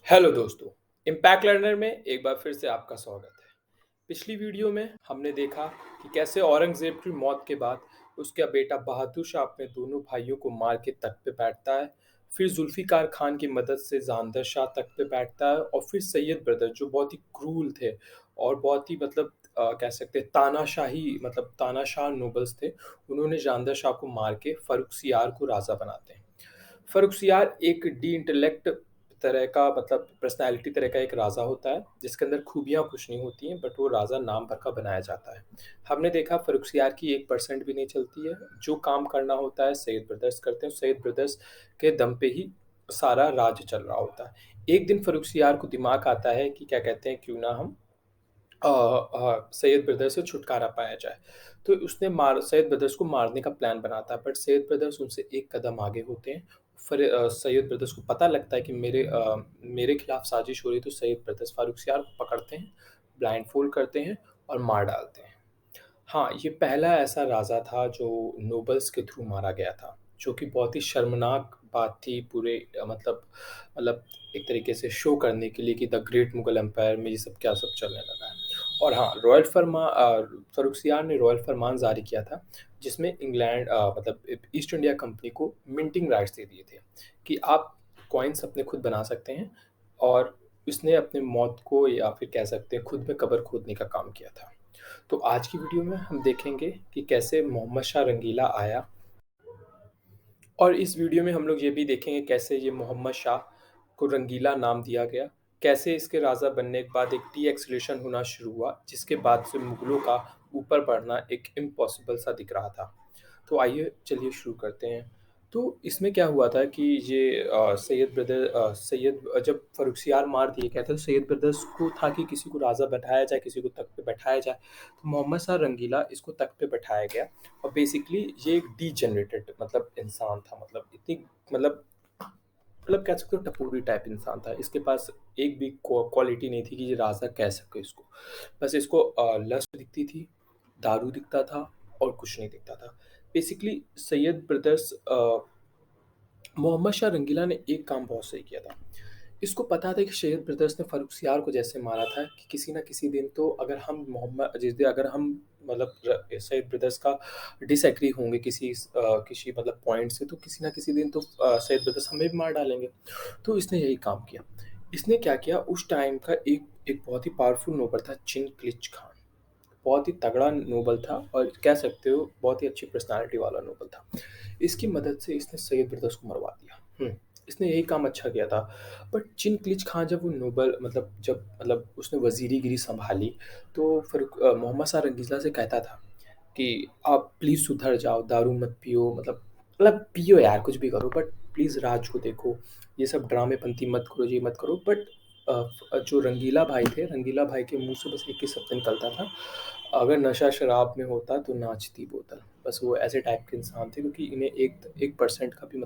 Hello दोस्तों, impact learner में एक बार फिर से आपका स्वागत है। पिछली वीडियो में हमने देखा कि कैसे औरंगज़ेब की मौत के बाद उसका बेटा बहादुर शाह अपने दोनों भाइयों को मार के तख्त पे बैठता है। फिर जुल्फ़िकार खान की मदद से जानदार शाह तख्त पे बैठता है और फिर सैयद ब्रदर जो बहुत ही क्रूर थे और बहुत ही कह सकते हैं तानाशाही तानाशाह नोबल्स थे, उन्होंने जानदार शाह को मार के फ़र्रुखसियार को राजा बनाते हैं। फ़र्रुखसियार एक डी इंटेलेक्ट तरह का पर्सनैलिटी तरह का एक राजा होता है, जिसके अंदर खूबियाँ कुछ नहीं होती हैं, बट वो राजा नाम भर का बनाया जाता है। हमने देखा फ़र्रुखसियार की 1% भी नहीं चलती है, जो काम करना होता है सैयद ब्रदर्स करते हैं, सैयद ब्रदर्स के दम पे ही सारा राज्य चल रहा होता है। एक दिन फ़र्रुखसियार को दिमाग आता है कि क्या कहते हैं, क्यों ना हम सैयद ब्रदर्स से छुटकारा पाया जाए। तो उसने सैयद ब्रदर्स को मारने का प्लान बनाता है, बट सैयद ब्रदर्स उनसे एक कदम आगे होते हैं। फिर सैयद ब्रदर्स को पता लगता है कि मेरे खिलाफ साजिश हो रही है, तो सैयद ब्रदर्स फारूखसियार को पकड़ते हैं, ब्लाइंडफोल्ड करते हैं और मार डालते हैं। हाँ, ये पहला ऐसा राजा था जो नोबल्स के थ्रू मारा गया था, जो कि बहुत ही शर्मनाक बात थी पूरे मतलब एक तरीके से शो करने के लिए कि द ग्रेट मुगल एम्पायर में ये सब क्या सब चलने लगा है। और हाँ, फ़र्रुखसियार ने रॉयल फरमान जारी किया था, जिसमें ईस्ट इंडिया कंपनी को मिंटिंग राइट्स दे दिए थे कि आप कॉइन्स अपने खुद बना सकते हैं। और इसने अपने मौत को या फिर कह सकते हैं खुद में कब्र खोदने का काम किया था। तो आज की वीडियो में हम देखेंगे कि कैसे मोहम्मद शाह रंगीला आया, और इस वीडियो में हम लोग ये भी देखेंगे कैसे ये मोहम्मद शाह को रंगीला नाम दिया गया, कैसे इसके राजा बनने के बाद एक डी एक्सलेशन होना शुरू हुआ, जिसके बाद से मुगलों का ऊपर बढ़ना एक इम्पॉसिबल सा दिख रहा था। तो आइए चलिए शुरू करते हैं। तो इसमें क्या हुआ था कि ये सैयद जब फ़र्रुखसियार मार दिए गए थे, तो सैयद ब्रदर्स को था कि किसी को राजा बैठाया जाए, किसी को तख्त पे बैठाया जाए। तो मोहम्मद शाह रंगीला इसको तख्त पे बैठाया गया। और बेसिकली ये एक डीजेनरेटेड इंसान था, मतलब कह सकते हो टपोरी टाइप इंसान था। इसके पास एक भी क्वालिटी नहीं थी कि ये राजा कह सके इसको। बस इसको लस्ट दिखती थी, दारू दिखता था और कुछ नहीं दिखता था। बेसिकली सैयद ब्रदर्स मोहम्मद शाह रंगीला ने एक काम बहुत सही किया था। इसको पता था कि सैयद ब्रदर्स ने फ़र्रुखसियार को जैसे मारा था कि किसी न किसी दिन तो अगर हम सैयद ब्रदर्स का डिसएग्री होंगे किसी पॉइंट से, तो किसी न किसी दिन तो सैयद ब्रदर्स हमें भी मार डालेंगे। तो इसने यही काम किया। इसने क्या किया, उस टाइम का एक एक बहुत ही पावरफुल नोबल था चिंगकिज़ खान। बहुत ही तगड़ा नोबल था और कह सकते हो बहुत ही अच्छी पर्सनैलिटी वाला नोबल था। इसकी मदद से इसने सैयद ब्रदर्स को मरवा दिया। इसने यही काम अच्छा किया था। बट चिंगकिज़ खान जब वो नोबल उसने वज़ीरीगिरी सँभाली, तो फिर मोहम्मद शाह रंगीला से कहता था कि आप प्लीज़ सुधर जाओ, दारू मत पियो, पियो यार, कुछ भी करो, बट प्लीज़ राज को देखो, ये सब ड्रामेपंती मत करो, ये मत करो। बट जो रंगीला भाई थे, रंगीला भाई के मुँह से बस एक ही शब्द निकलता था, अगर नशा शराब में होता तो नाचती बोतल। बस वो ऐसे टाइप के इंसान थे, क्योंकि इन्हें 1% का भी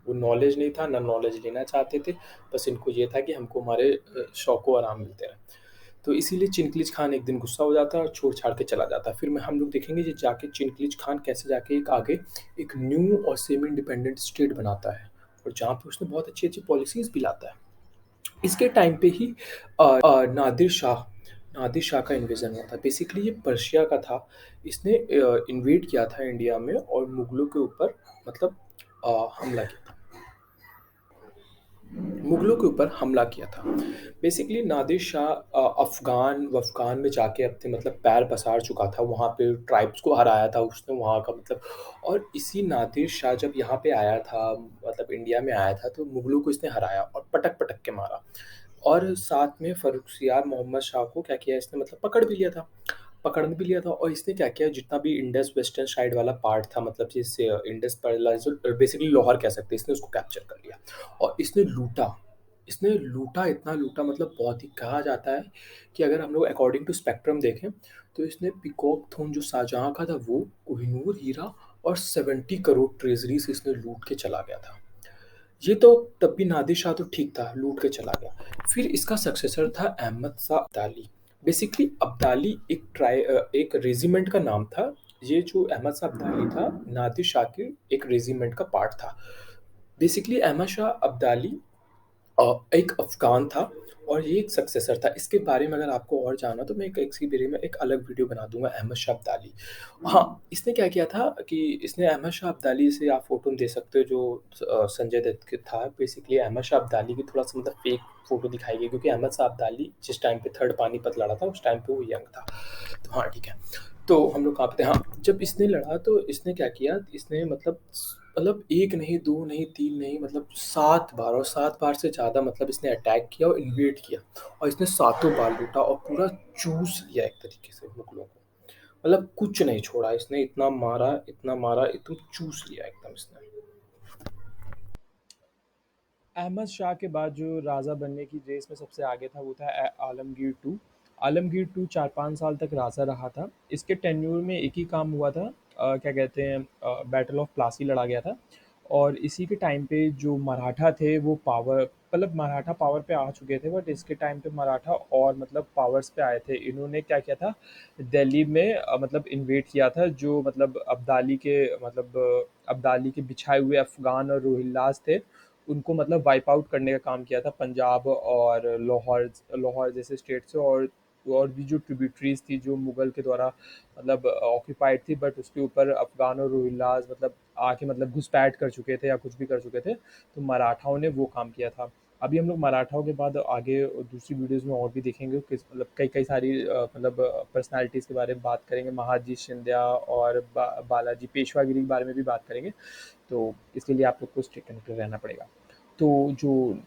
वो नॉलेज नहीं था, ना नॉलेज लेना चाहते थे। बस इनको ये था कि हमको हमारे शौक व आराम मिलते रहे। तो इसीलिए चिंगकिज़ खान एक दिन गुस्सा हो जाता है और छोड़-छाड़ के चला जाता है। फिर में हम लोग देखेंगे कि जाके चिंगकिज़ खान कैसे जाके एक न्यू और सेमी इंडिपेंडेंट स्टेट बनाता है, और जहाँ पे उसने बहुत अच्छी-अच्छी पॉलिसीज़ भी लाता है। इसके टाइम पे ही नादिर शाह का इन्वेजन हुआ था। बेसिकली ये पर्शिया का था। इसने इन्वेड किया था इंडिया में और मुगलों के ऊपर हमला किया था। मुगलों के ऊपर हमला किया था। बेसिकली नादिर शाह अफ़गान में जाके अपने पैर पसार चुका था। वहाँ पे ट्राइब्स को हराया था उसने, वहाँ का और इसी नादिर शाह जब यहाँ पे आया था, इंडिया में आया था, तो मुगलों को इसने हराया और पटक-पटक के मारा। और साथ में फ़र्रुखसियार मोहम्मद शाह को क्या किया इसने, पकड़ भी लिया था। और इसने क्या किया, जितना भी इंडस वेस्टर्न साइड वाला पार्ट था, जिससे इंडस पहला जो बेसिकली लाहौर कह सकते हैं, इसने उसको कैप्चर कर लिया और इसने लूटा, इतना लूटा, बहुत ही कहा जाता है कि अगर हम लोग अकॉर्डिंग टू स्पेक्ट्रम देखें, तो इसने पीकॉक थ्रोन जो शाहजहाँ का था वो, कोहिनूर हीरा और 70 करोड़ ट्रेजरी से इसने लूट के चला गया था। ये तो तब भी नादिर शाह तो ठीक था, लूट के चला गया। फिर इसका सक्सेसर था अहमद शाह अब्दाली। बेसिकली अब्दाली एक रेजिमेंट का नाम था। ये जो अहमद शाह अब्दाली था, नादिर शाह के एक रेजिमेंट का पार्ट था। बेसिकली अहमद शाह अब्दाली एक अफ़गान था और ये एक सक्सेसर था। इसके बारे में अगर आपको और जानना तो मैं एक इसके बारे में एक अलग वीडियो बना दूँगा, अहमद शाह अब्दाली। हाँ, इसने क्या किया था कि इसने अहमद शाह अब्दाली से आप फ़ोटो दे सकते हो जो संजय दत्त के था। बेसिकली अहमद शाह अब्दाली की थोड़ा-सा मतलब फ़ेक फ़ोटो दिखाई गई क्योंकि अहमद शाह अब्दाली जिस टाइम पे 3rd पानीपत लड़ा था, उस टाइम पे वो यंग था। तो हाँ, ठीक है। तो हम लोग कहाँ पे थे? हाँ, जब इसने लड़ा तो इसने क्या किया, इसने मतलब 1 नहीं, 2 नहीं, 3 नहीं मतलब 7 बार और 7 बार से ज़्यादा मतलब इसने अटैक किया और इन्वेड किया और इसने सातों बार लूटा और पूरा चूस लिया एक तरीके से मुगलों को। मतलब कुछ नहीं छोड़ा इसने, इतना मारा, एकदम चूस लिया एकदम इसने। अहमद शाह के बाद जो राजा बनने की रेस में सबसे आगे था वो था आलमगीर टू। आलमगीर टू 4-5 साल तक राजा रहा था। इसके टेन्योर में एक ही काम हुआ था, क्या कहते हैं, बैटल ऑफ प्लासी लड़ा गया था। और इसी के टाइम पे जो मराठा थे वो पावर, मतलब मराठा पावर पे आ चुके थे, बट इसके टाइम पे मराठा और मतलब पावर्स पे आए थे। इन्होंने क्या किया था, दिल्ली में मतलब इन्वेड किया था, जो मतलब अब्दाली के बिछाए हुए अफ़गान और रोहिल्लास थे, उनको मतलब वाइप आउट करने का काम किया था पंजाब और लाहौर लाहौर जैसे स्टेट से। और भी जो ट्रिब्यूटरीज थी जो मुगल के द्वारा मतलब ऑक्यूपाइड थी, बट उसके ऊपर अफ़गान और रोहिल्लास मतलब आके मतलब घुसपैठ कर चुके थे या कुछ भी कर चुके थे, तो मराठाओं ने वो काम किया था। अभी हम लोग मराठाओं के बाद आगे दूसरी वीडियोस में और भी देखेंगे, किस मतलब कई कई सारी मतलब पर्सनालिटीज़ के बारे में बात करेंगे, महाजी सिंधिया और बालाजी पेशवागिरी के बारे में भी बात करेंगे। तो इसके लिए आप लोग को स्टे कनेक्टेड रहना पड़ेगा। तो जो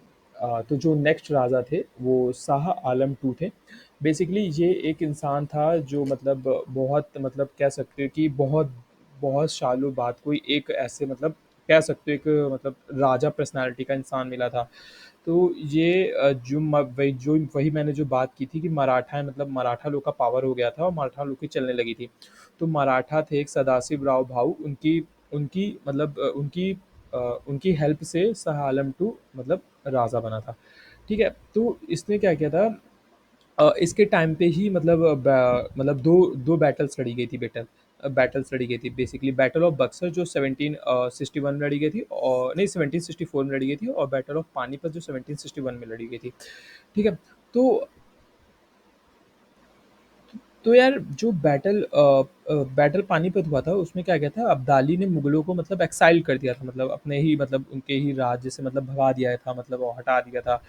तो जो नेक्स्ट राजा थे वो शाह आलम टू थे। बेसिकली ये एक इंसान था जो मतलब बहुत मतलब कह सकते हो कि बहुत बहुत सालों बाद कोई एक ऐसे मतलब कह सकते हो एक मतलब राजा पर्सनालिटी का इंसान मिला था। तो ये जो वही मैंने जो बात की थी कि मराठा मतलब मराठा लोग का पावर हो गया था और मराठा लोग की चलने लगी थी। तो मराठा थे एक सदाशिव राव भाऊ, उनकी उनकी मतलब उनकी हेल्प से शाह आलम टू मतलब राजा बना था। ठीक है, तो इसने क्या किया था, इसके टाइम पे ही मतलब मतलब दो दो बैटल्स लड़ी गई थी, बैटल्स लड़ी गई थी बेसिकली बैटल ऑफ बक्सर जो 1761 में लड़ी गई थी, और नहीं 1764 में लड़ी गई थी, और बैटल ऑफ पानीपत जो 1761 में लड़ी गई थी। ठीक है, तो तो यार जो बैटल पानीपत हुआ था उसमें क्या गया था, अब्दाली ने मुगलों को मतलब एक्साइल कर दिया था, मतलब अपने ही मतलब उनके ही राज्य से मतलब भगा दिया था, मतलब और हटा दिया था।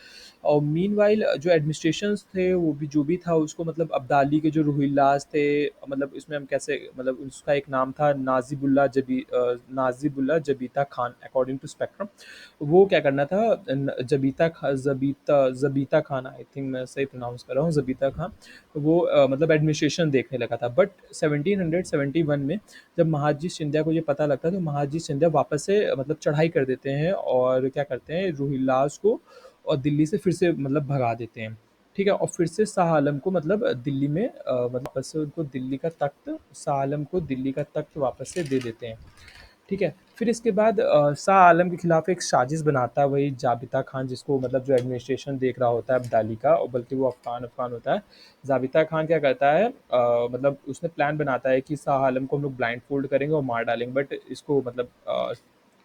और मीनवाइल जो एडमिनिस्ट्रेशंस थे वो भी जो भी था उसको मतलब अब्दाली के जो रोहिल्लास थे, मतलब इसमें हम कैसे मतलब उसका एक नाम था नाजिबुल्ला Zabita Khan according to spectrum. वो क्या करना था, जबीता खान, आई थिंक मैं सही प्रोनाउंस कर रहा हूँ, जबीता खान। वो मतलब एडमिनिस्ट्रेशन देखने लगा था, बट 1771 में जब महादजी सिंधिया को ये पता लगता है तो महादजी सिंधिया वापस से मतलब चढ़ाई कर देते हैं और क्या करते हैं, रोहिल्लास को और दिल्ली से फिर से मतलब भगा देते हैं। ठीक है, और फिर से शाह आलम को मतलब दिल्ली में मतलब वापस से उनको दिल्ली का तख्त, शाह आलम को दिल्ली का तख्त वापस से दे देते हैं। ठीक है, फिर इसके बाद शाह आलम के खिलाफ एक साजिश बनाता है वही जाबिता खान, जिसको मतलब जो एडमिनिस्ट्रेशन देख रहा होता है अब्दाली का, और बल्कि वो अफ़गान अफ़गान होता है। जाबिता खान क्या करता है, मतलब उसने प्लान बनाता है कि शाह आलम को हम लोग ब्लाइंड फोल्ड करेंगे और मार डालेंगे, बट इसको मतलब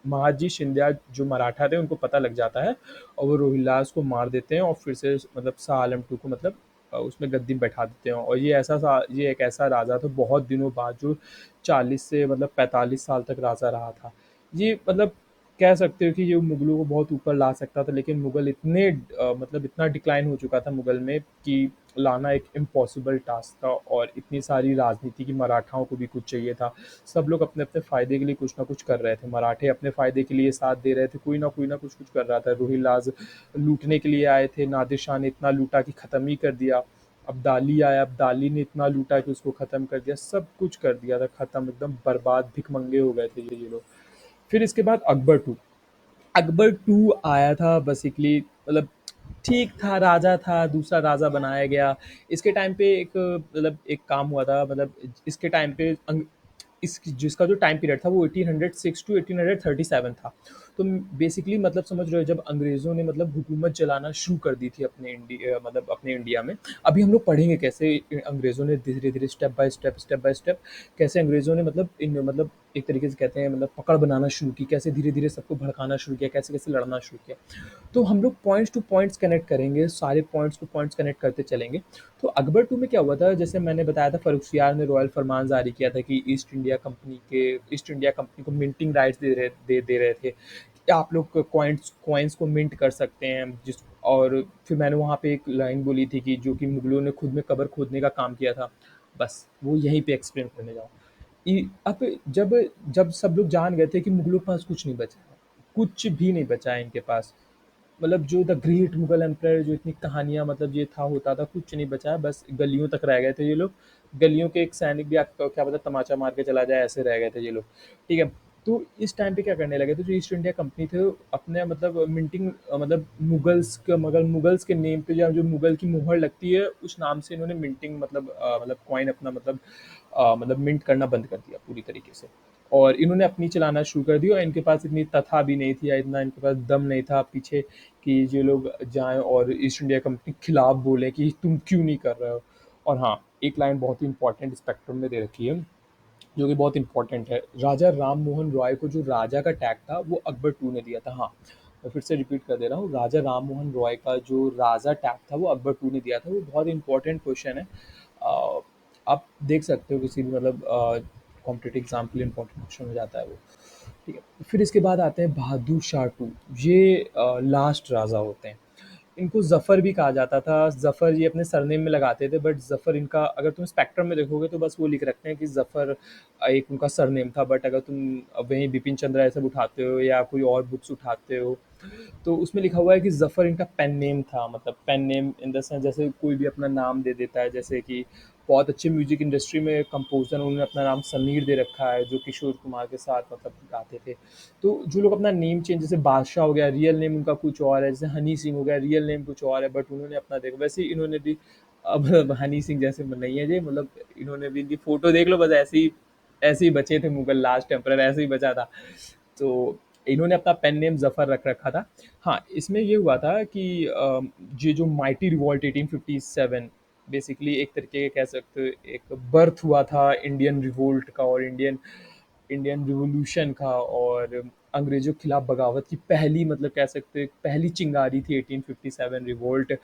महाजी शिंदे जो मराठा थे उनको पता लग जाता है और वो रोहिल्लास को मार देते हैं और फिर से मतलब शाह आलम टू को मतलब उसमें गद्दी में बैठा देते हैं। और ये एक ऐसा राजा था बहुत दिनों बाद जो 40 से मतलब 45 साल तक राजा रहा था। ये मतलब कह सकते हो कि ये मुगलों को बहुत ऊपर ला सकता था, लेकिन मुगल इतने मतलब इतना डिक्लाइन हो चुका था मुगल में कि लाना एक इम्पॉसिबल टास्क था, और इतनी सारी राजनीति की मराठाओं को भी कुछ चाहिए था। सब लोग अपने अपने फ़ायदे के लिए कुछ ना कुछ कर रहे थे, मराठे अपने फ़ायदे के लिए साथ दे रहे थे, कोई ना कुछ कुछ कर रहा था। रोहिल्लाज लूटने के लिए आए थे, नादिर शाह ने इतना लूटा कि ख़त्म ही कर दिया। अब्दाली आया, अब्दाली ने इतना लूटा कि उसको ख़त्म कर दिया, सब कुछ कर दिया था ख़त्म, एकदम बर्बाद भिखमंगे हो गए थे ये लोग। फिर इसके बाद अकबर टू आया था बेसिकली, मतलब ठीक था, राजा था, दूसरा राजा बनाया गया। इसके टाइम पे एक मतलब एक काम हुआ था, मतलब इसके टाइम पे इस जिसका जो टाइम पीरियड था वो 1806 टू 1837 था। तो बेसिकली मतलब समझ रहे हो, जब अंग्रेज़ों ने मतलब हुकूमत चलाना शुरू कर दी थी अपने इंडिया मतलब अपने इंडिया में। अभी हम लोग पढ़ेंगे कैसे अंग्रेज़ों ने धीरे धीरे स्टेप बाय स्टेप कैसे अंग्रेज़ों ने मतलब एक तरीके से कहते हैं मतलब पकड़ बनाना शुरू की, कैसे धीरे-धीरे सबको भड़काना शुरू किया, कैसे-कैसे लड़ना शुरू किया। तो हम लोग पॉइंट्स टू पॉइंट्स कनेक्ट करेंगे, सारे पॉइंट्स टू पॉइंट्स कनेक्ट करते चलेंगे। तो अकबर 2 में क्या हुआ था, जैसे मैंने बताया था फ़र्रुखसियार ने रॉयल फरमान जारी किया था कि ईस्ट इंडिया कंपनी को मिंटिंग राइट्स दे रहे थे कि आप लोग कॉइन्स को मिंट कर सकते हैं। जिस और फिर मैंने वहाँ पे एक लाइन बोली थी कि जो कि मुगलों ने खुद में कब्र खोदने का काम किया था। बस वो यहीं पे एक्सप्लेन करने जाऊँ। अब जब जब सब लोग जान गए थे कि मुगलों के पास कुछ नहीं बचा है, कुछ भी नहीं बचा है इनके पास। मतलब जो द ग्रेट मुगल एम्पायर, जो इतनी कहानियाँ मतलब ये था होता था, कुछ नहीं बचा है, बस गलियों तक रह गए थे ये लोग। गलियों के एक सैनिक भी आपको क्या पता तमाचा मार के चला जाए, ऐसे रह गए थे ये लोग। ठीक है। तो इस टाइम पे क्या करने लगे थे, जो ईस्ट इंडिया कंपनी थे वो अपने मतलब मिंटिंग मतलब मुगल्स के नेम पे या जो मुगल की मुहर लगती है उस नाम से इन्होंने मिंटिंग मतलब कॉइन अपना मतलब मिंट करना बंद कर दिया पूरी तरीके से। और इन्होंने अपनी चलाना शुरू कर दी, और इनके पास इतनी तथा भी नहीं थी या इतना इनके पास दम नहीं था पीछे कि ये लोग जाएं और ईस्ट इंडिया कंपनी के खिलाफ बोलें कि तुम क्यों नहीं कर रहे हो। और हाँ, एक लाइन बहुत ही इंपॉर्टेंट स्पेक्ट्रम में दे रखी है, जो कि बहुत इंपॉर्टेंट है। राजा राम मोहन रॉय को जो राजा का टैग था वो अकबर 2 ने दिया था। हाँ, मैं फिर से रिपीट कर दे रहा हूँ, राजा राम मोहन रॉय का जो राजा टैग था वो अकबर 2 ने दिया था। वो बहुत इंपॉर्टेंट क्वेश्चन है। अ, आप देख सकते हो किसी भी मतलब कॉम्पिटेटिव एग्जाम के लिए इंपॉर्टेंट क्वेश्चन हो जाता है वो। ठीक है। फिर इसके बाद आते हैं बहादुर शाह 2। ये लास्ट राजा होते हैं। इनको ज़फ़र भी कहा जाता था। ज़फ़र ये अपने सरनेम में लगाते थे, बट ज़फ़र इनका अगर तुम स्पेक्ट्रम में देखोगे तो बस वो लिख रखते हैं कि ज़फ़र एक उनका सरनेम था। बट अगर तुम वहीं बिपिन चंद्र ऐसे उठाते हो या कोई और बुक्स उठाते हो तो उसमें लिखा हुआ है कि ज़फ़र इनका पेन नेम था। मतलब pen name in the sense जैसे कोई भी अपना नाम दे देता है, जैसे कि बहुत अच्छे म्यूजिक इंडस्ट्री में कंपोजर उन्होंने अपना नाम समीर दे रखा है, जो किशोर कुमार के साथ मतलब गाते थे। तो जो लोग अपना नेम चेंज, जैसे बादशाह हो गया, रियल नेम उनका कुछ और है, जैसे हनी सिंह हो गया, रियल नेम कुछ और है, बट उन्होंने अपना देखो वैसे ही इन्होंने भी अब हनी सिंह जैसे नहीं है जी, मतलब इन्होंने भी इनकी फोटो देख लो, बस ऐसे ही बचे थे मुगल लास्ट टेम्परर, ऐसे ही बचा था। तो इन्होंने अपना पेन नेम जफर रख रखा था। हाँ, इसमें ये हुआ था कि ये जो माइटी रिवॉल्ट 1857 बेसिकली एक तरीके के कह सकते हो एक बर्थ हुआ था इंडियन रिवोल्ट का और इंडियन इंडियन रिवॉल्यूशन का, और अंग्रेज़ों के खिलाफ बगावत की पहली मतलब कह सकते हैं पहली चिंगारी थी 1857 रिवोल्ट।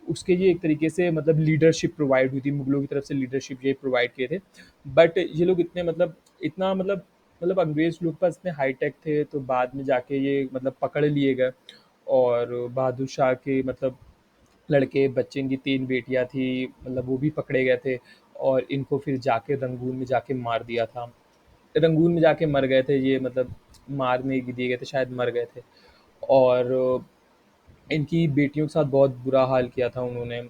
उसके लिए एक तरीके से मतलब लीडरशिप प्रोवाइड हुई थी, मुगलों की तरफ से लीडरशिप ये प्रोवाइड किए थे। बट ये लोग इतने मतलब इतना मतलब अंग्रेज़ लोग पास इतने हाईटेक थे, तो बाद में जाके ये मतलब पकड़ लिए गए। और बहादुर शाह के मतलब लड़के बच्चे, इनकी 3 बेटियाँ थी, मतलब वो भी पकड़े गए थे, और इनको फिर जाके रंगून में जाके मार दिया था। रंगून में जाके मर गए थे ये, मतलब मारने भी दिए गए थे, शायद मर गए थे। और इनकी बेटियों के साथ बहुत बुरा हाल किया था उन्होंने।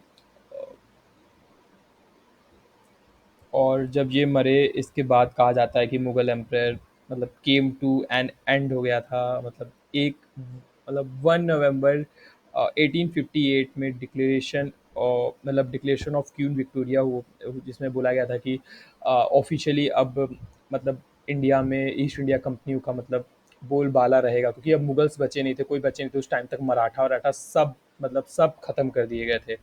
और जब ये मरे इसके बाद कहा जाता है कि मुगल एम्पायर मतलब केम टू एन एंड हो गया था। मतलब एक मतलब 1 नवंबर 1858 में डिक्लेरेशन और मतलब डिक्लेरेशन ऑफ क्वीन विक्टोरिया हो, जिसमें बोला गया था कि ऑफिशियली अब मतलब इंडिया में ईस्ट इंडिया कंपनियों का मतलब बोलबाला रहेगा, क्योंकि अब मुगल्स बचे नहीं थे, कोई बचे नहीं थे उस टाइम तक। मराठा वराठा सब मतलब सब खत्म कर दिए गए थे।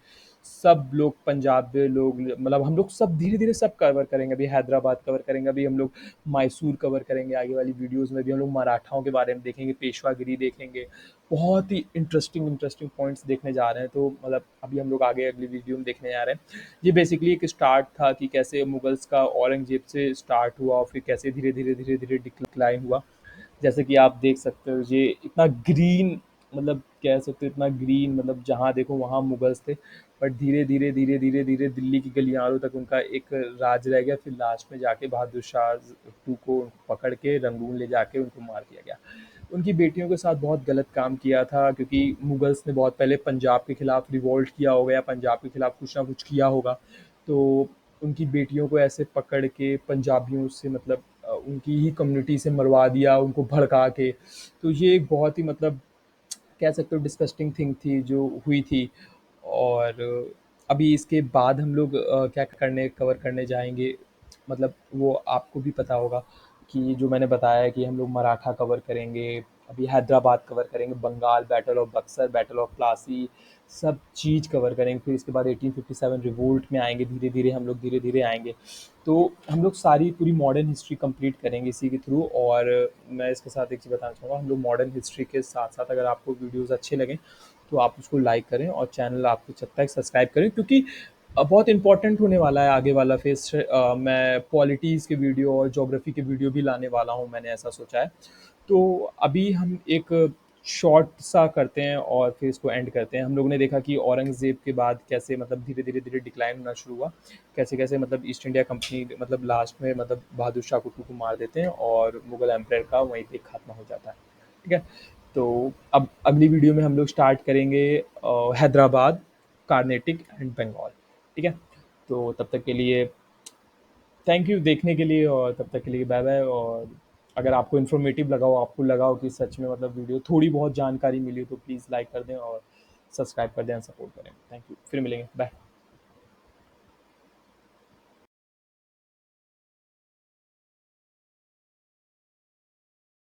सब लोग पंजाब के लोग मतलब हम लोग सब धीरे धीरे सब कवर करेंगे। अभी हैदराबाद कवर करेंगे, अभी हम लोग मैसूर कवर करेंगे, आगे वाली वीडियोस में भी हम लोग मराठाओं के बारे में देखेंगे, पेशवागिरी देखेंगे। बहुत ही इंटरेस्टिंग इंटरेस्टिंग पॉइंट्स देखने जा रहे हैं। तो मतलब अभी हम लोग आगे अगली वीडियो में देखने जा रहे हैं। ये बेसिकली एक स्टार्ट था कि कैसे मुगल्स का औरंगजेब से स्टार्ट हुआ और फिर कैसे धीरे धीरे धीरे धीरे डिक्लाइन हुआ। जैसे कि आप देख सकते हो ये इतना ग्रीन मतलब कह सकते हो इतना ग्रीन, मतलब जहाँ देखो वहाँ मुगल्स थे। बट धीरे धीरे धीरे धीरे धीरे दिल्ली की गलियारों तक उनका एक राज रह गया। फिर लास्ट में जाके बहादुर शाह 2 को पकड़ के रंगून ले जाके उनको मार दिया गया। उनकी बेटियों के साथ बहुत गलत काम किया था, क्योंकि मुगल्स ने बहुत पहले पंजाब के खिलाफ रिवॉल्ट किया होगा या पंजाब के खिलाफ कुछ ना कुछ किया होगा। तो उनकी बेटियों को ऐसे पकड़ के पंजाबियों से मतलब उनकी ही कम्युनिटी से मरवा दिया, उनको भड़का के। तो ये एक बहुत ही मतलब कह सकते हो डिस्गस्टिंग थिंग थी जो हुई थी। और अभी इसके बाद हम लोग क्या करने कवर करने जाएँगे, मतलब वो आपको भी पता होगा कि जो मैंने बताया कि हम लोग मराठा कवर करेंगे, अभी हैदराबाद कवर करेंगे, Bengal, battle of Buxar, battle of Plassey, सब चीज़ कवर करेंगे। फिर इसके बाद 1857 रिवोल्ट में आएंगे, धीरे धीरे हम लोग धीरे धीरे आएंगे। तो हम लोग सारी पूरी मॉडर्न हिस्ट्री कंप्लीट करेंगे इसी के थ्रू। और मैं इसके साथ एक चीज़ बताना चाहूँगा, हम लोग मॉडर्न हिस्ट्री के साथ साथ अगर आपको वीडियोस अच्छे लगें तो आप उसको लाइक करें और चैनल आपको चाहता है सब्सक्राइब करें, क्योंकि बहुत इंपॉर्टेंट होने वाला है आगे वाला फेज। मैं पॉलिटीज़ के वीडियो और ज्योग्राफी के वीडियो भी लाने वाला हूँ, मैंने ऐसा सोचा है। तो अभी हम एक शॉर्ट सा करते हैं और फिर इसको एंड करते हैं। हम लोगों ने देखा कि औरंगज़ेब के बाद कैसे मतलब धीरे धीरे धीरे डिक्लाइन होना शुरू हुआ, कैसे कैसे मतलब ईस्ट इंडिया कंपनी मतलब लास्ट में मतलब बहादुर शाह को मार देते हैं और मुगल एम्पायर का वहीं पे खात्मा हो जाता है। ठीक है। तो अब अगली वीडियो में हम लोग स्टार्ट करेंगे हैदराबाद, कार्नेटिक एंड बंगाल। ठीक है। तो तब तक के लिए थैंक यू देखने के लिए, और तब तक के लिए बाय बाय। और अगर आपको इन्फॉर्मेटिव लगा हो, आपको लगा हो कि सच में मतलब वीडियो थोड़ी बहुत जानकारी मिली हो, तो प्लीज़ लाइक कर दें और सब्सक्राइब कर दें, सपोर्ट करें। थैंक यू, फिर मिलेंगे, बाय।